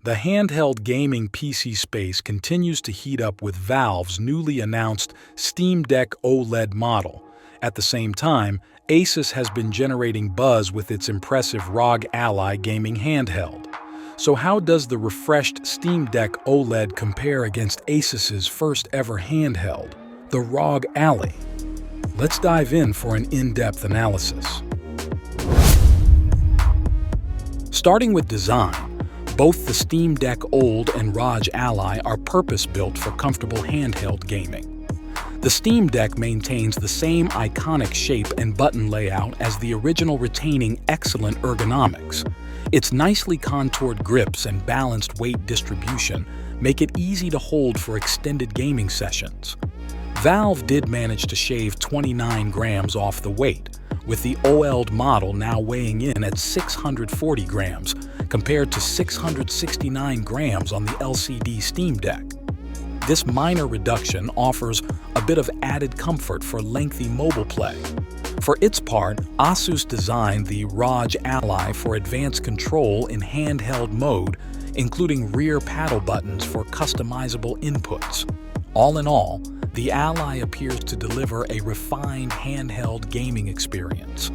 The handheld gaming PC space continues to heat up with Valve's newly announced Steam Deck OLED model. At the same time, ASUS has been generating buzz with its impressive ROG Ally gaming handheld. So how does the refreshed Steam Deck OLED compare against ASUS's first-ever handheld, the ROG Ally? Let's dive in for an in-depth analysis. Starting with design, both the Steam Deck OLED and ROG Ally are purpose-built for comfortable handheld gaming. The Steam Deck maintains the same iconic shape and button layout as the original, retaining excellent ergonomics. Its nicely contoured grips and balanced weight distribution make it easy to hold for extended gaming sessions. Valve did manage to shave 29 grams off the weight, with the OLED model now weighing in at 640 grams, compared to 669 grams on the LCD Steam Deck. This minor reduction offers a bit of added comfort for lengthy mobile play. For its part, ASUS designed the ROG Ally for advanced control in handheld mode, including rear paddle buttons for customizable inputs. All in all, the Ally appears to deliver a refined handheld gaming experience.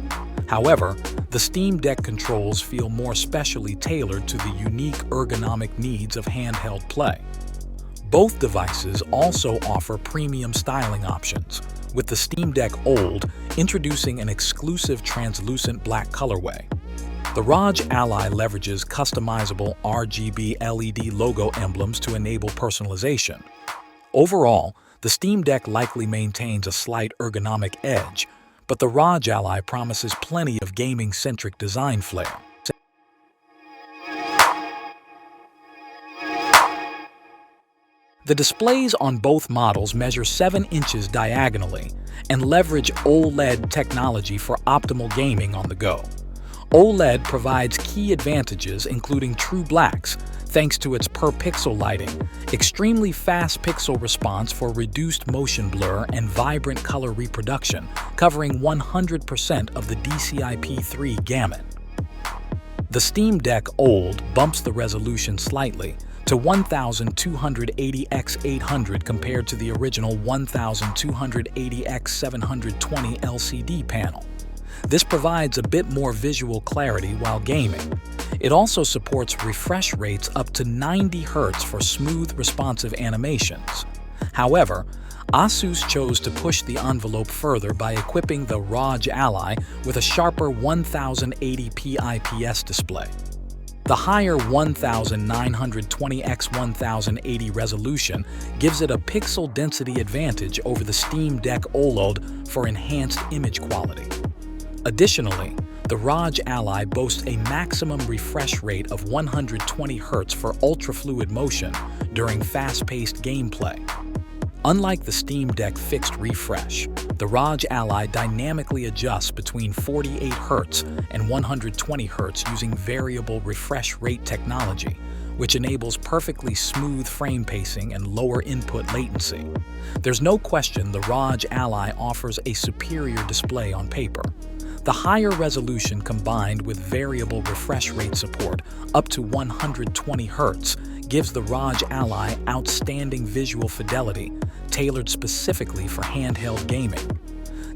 However, the Steam Deck controls feel more specially tailored to the unique ergonomic needs of handheld play. Both devices also offer premium styling options, with the Steam Deck OLED introducing an exclusive translucent black colorway. The ROG Ally leverages customizable RGB LED logo emblems to enable personalization. Overall, the Steam Deck likely maintains a slight ergonomic edge, but the ROG Ally promises plenty of gaming-centric design flair. The displays on both models measure 7 inches diagonally and leverage OLED technology for optimal gaming on the go. OLED provides key advantages, including true blacks, thanks to its per-pixel lighting, extremely fast pixel response for reduced motion blur, and vibrant color reproduction, covering 100% of the DCI-P3 gamut. The Steam Deck OLED bumps the resolution slightly to 1280x800 compared to the original 1280x720 LCD panel. This provides a bit more visual clarity while gaming. It also supports refresh rates up to 90 Hz for smooth, responsive animations. However, ASUS chose to push the envelope further by equipping the ROG Ally with a sharper 1080p IPS display. The higher 1920x1080 resolution gives it a pixel density advantage over the Steam Deck OLED for enhanced image quality. Additionally, the ROG Ally boasts a maximum refresh rate of 120 Hz for ultra-fluid motion during fast-paced gameplay. Unlike the Steam Deck fixed refresh, the ROG Ally dynamically adjusts between 48 Hz and 120 Hz using variable refresh rate technology, which enables perfectly smooth frame pacing and lower input latency. There's no question the ROG Ally offers a superior display on paper. The higher resolution combined with variable refresh rate support up to 120 Hz gives the ROG Ally outstanding visual fidelity, tailored specifically for handheld gaming.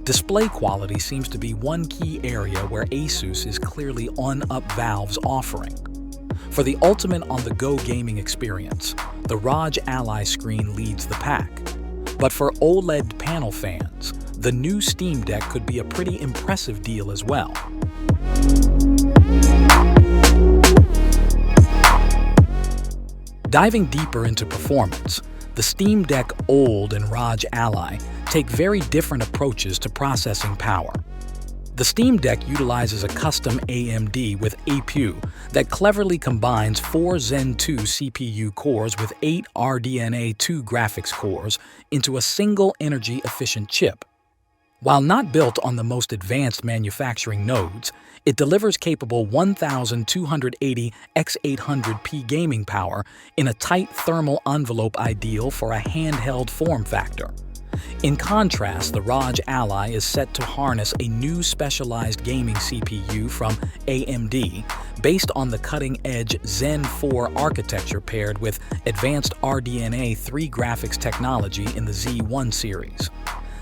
Display quality seems to be one key area where ASUS is clearly on-up Valve's offering. For the ultimate on-the-go gaming experience, the ROG Ally screen leads the pack. But for OLED panel fans, the new Steam Deck could be a pretty impressive deal as well. Diving deeper into performance, the Steam Deck OLED and ROG Ally take very different approaches to processing power. The Steam Deck utilizes a custom AMD with APU that cleverly combines 4 Zen 2 CPU cores with 8 RDNA 2 graphics cores into a single energy-efficient chip. While not built on the most advanced manufacturing nodes, it delivers capable 1280x800p gaming power in a tight thermal envelope ideal for a handheld form factor. In contrast, the ROG Ally is set to harness a new specialized gaming CPU from AMD based on the cutting-edge Zen 4 architecture paired with advanced RDNA 3 graphics technology in the Z1 series.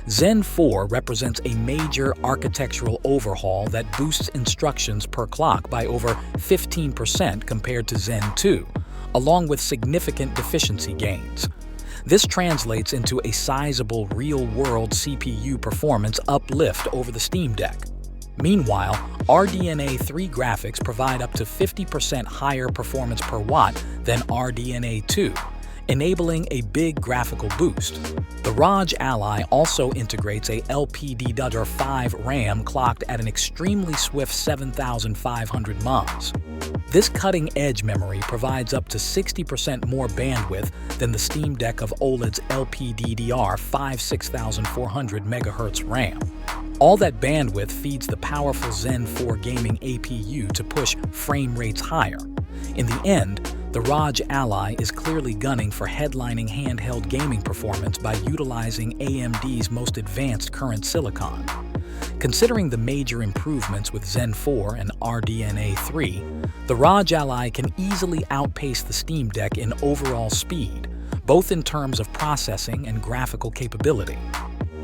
Zen 4 represents a major architectural overhaul that boosts instructions per clock by over 15% compared to Zen 2, along with significant efficiency gains. This translates into a sizable real-world CPU performance uplift over the Steam Deck. Meanwhile, RDNA 3 graphics provide up to 50% higher performance per watt than RDNA 2, enabling a big graphical boost. The ROG Ally also integrates a LPDDR5 RAM clocked at an extremely swift 7,500 ms. This cutting-edge memory provides up to 60% more bandwidth than the Steam Deck OLED's LPDDR5 6400 MHz RAM. All that bandwidth feeds the powerful Zen 4 gaming APU to push frame rates higher. In the end, the ROG Ally is clearly gunning for headlining handheld gaming performance by utilizing AMD's most advanced current silicon. Considering the major improvements with Zen 4 and RDNA 3, the ROG Ally can easily outpace the Steam Deck in overall speed, both in terms of processing and graphical capability.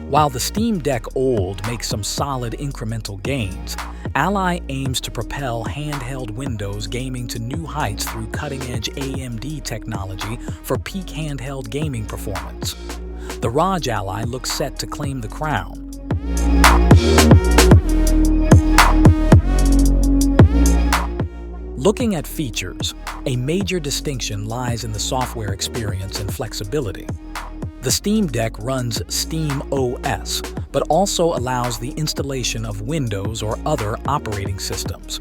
While the Steam Deck OLED makes some solid incremental gains, Ally aims to propel handheld Windows gaming to new heights through cutting-edge AMD technology for peak handheld gaming performance. The ROG Ally looks set to claim the crown. Looking at features, a major distinction lies in the software experience and flexibility. The Steam Deck runs Steam OS, but also allows the installation of Windows or other operating systems.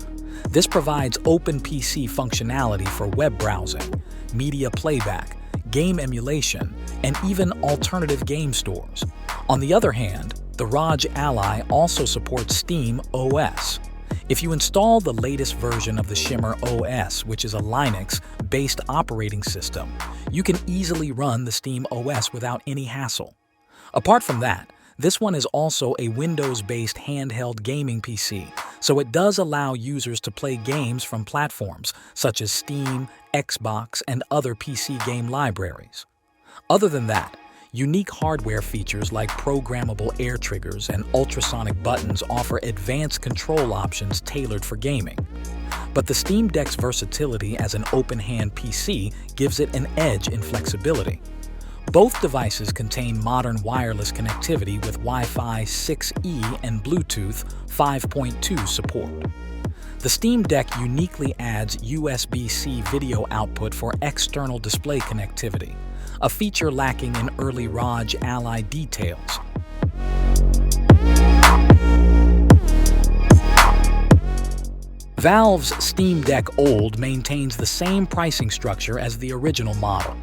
This provides open PC functionality for web browsing, media playback, game emulation, and even alternative game stores. On the other hand, the ROG Ally also supports Steam OS. If you install the latest version of the Shimmer OS, which is a Linux-based operating system, you can easily run the Steam OS without any hassle. Apart from that, this one is also a Windows-based handheld gaming PC, so it does allow users to play games from platforms such as Steam, Xbox, and other PC game libraries. Other than that, unique hardware features like programmable air triggers and ultrasonic buttons offer advanced control options tailored for gaming. But the Steam Deck's versatility as an open-hand PC gives it an edge in flexibility. Both devices contain modern wireless connectivity with Wi-Fi 6E and Bluetooth 5.2 support. The Steam Deck uniquely adds USB-C video output for external display connectivity, a feature lacking in early ROG Ally details. Valve's Steam Deck OLED maintains the same pricing structure as the original model.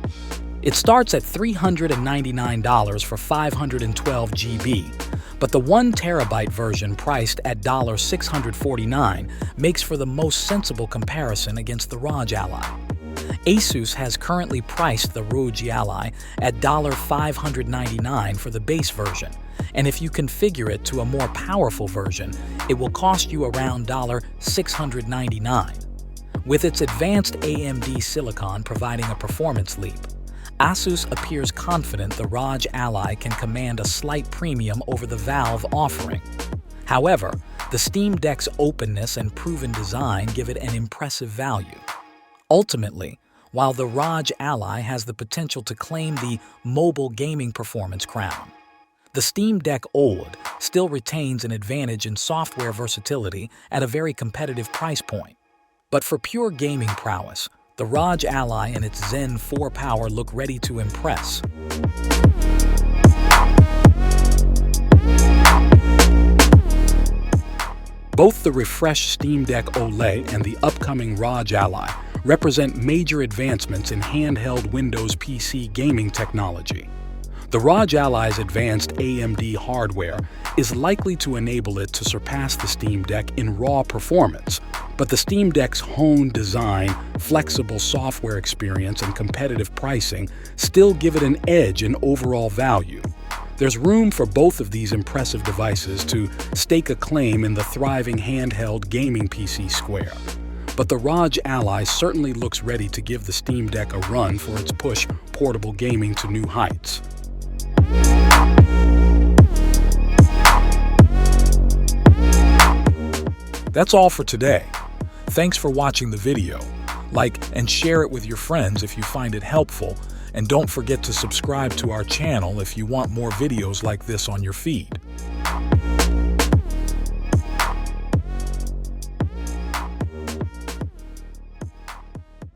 It starts at $399 for 512 GB, but the 1 TB version priced at $649 makes for the most sensible comparison against the ROG Ally. ASUS has currently priced the ROG Ally at $599 for the base version, and if you configure it to a more powerful version, it will cost you around $699. With its advanced AMD silicon providing a performance leap, ASUS appears confident the ROG Ally can command a slight premium over the Valve offering. However, the Steam Deck's openness and proven design give it an impressive value. Ultimately, while the ROG Ally has the potential to claim the mobile gaming performance crown, the Steam Deck OLED still retains an advantage in software versatility at a very competitive price point. But for pure gaming prowess, the ROG Ally and its Zen 4 power look ready to impress. Both the refreshed Steam Deck OLED and the upcoming ROG Ally represent major advancements in handheld Windows PC gaming technology. The ROG Ally's advanced AMD hardware is likely to enable it to surpass the Steam Deck in raw performance, but the Steam Deck's honed design, flexible software experience, and competitive pricing still give it an edge in overall value. There's room for both of these impressive devices to stake a claim in the thriving handheld gaming PC square. But the ROG Ally certainly looks ready to give the Steam Deck a run for its push portable gaming to new heights. That's all for today. Thanks for watching the video. Like and share it with your friends if you find it helpful, and don't forget to subscribe to our channel if you want more videos like this on your feed.